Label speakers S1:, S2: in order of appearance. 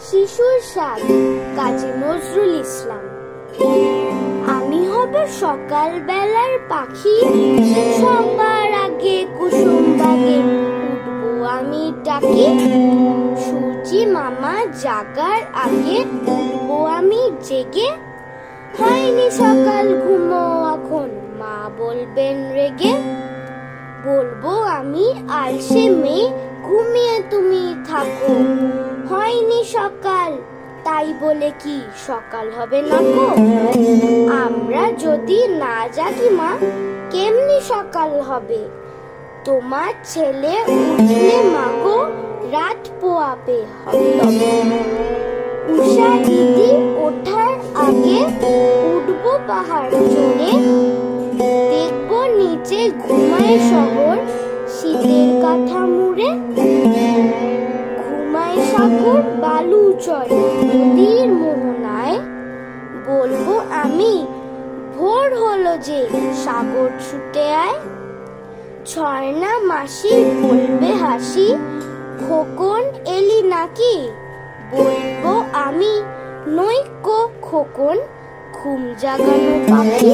S1: শিশুর স্বাদ কাজী নজরুল ইসলাম। আমি হব সকাল বেলার পাখি, সবার আগে কুসুম বাগে উঠবো আমি ডাকি। সূর্যি মামা জাগার আগে উঠবো আমি জেগে। হয়নি সকাল ঘুমো এখন মা বলবেন রেগে। বলবো আমি আলসে মেয়ে ঘুমিয়ে তুমি থাকো। হয়নি সকাল তাই বলে কি সকাল হবে না গো। আমরা যদি না জাগি মা কেমনি সকাল হবে। তোমার ছেলে উঠলে মাগো রাত পোয়াবে হবে। উষা দিদি ওঠার আগে উঠবো পাহাড় চড়ে। দেখবো নিচে ঘুমায় শহর শীতের কাঁথা মুড়ে। ঘুমায় সাগর বালু চড়ে নদীর মোহনায়। বলবো আমি ভোর হলো যে সাগর ছুটে আয়। ঝর্ণা মাসি বলবে হাসি খোকন এলি নাকি। বলবো আমি নৈক্য খোকন ঘুম জাগানো পাখি।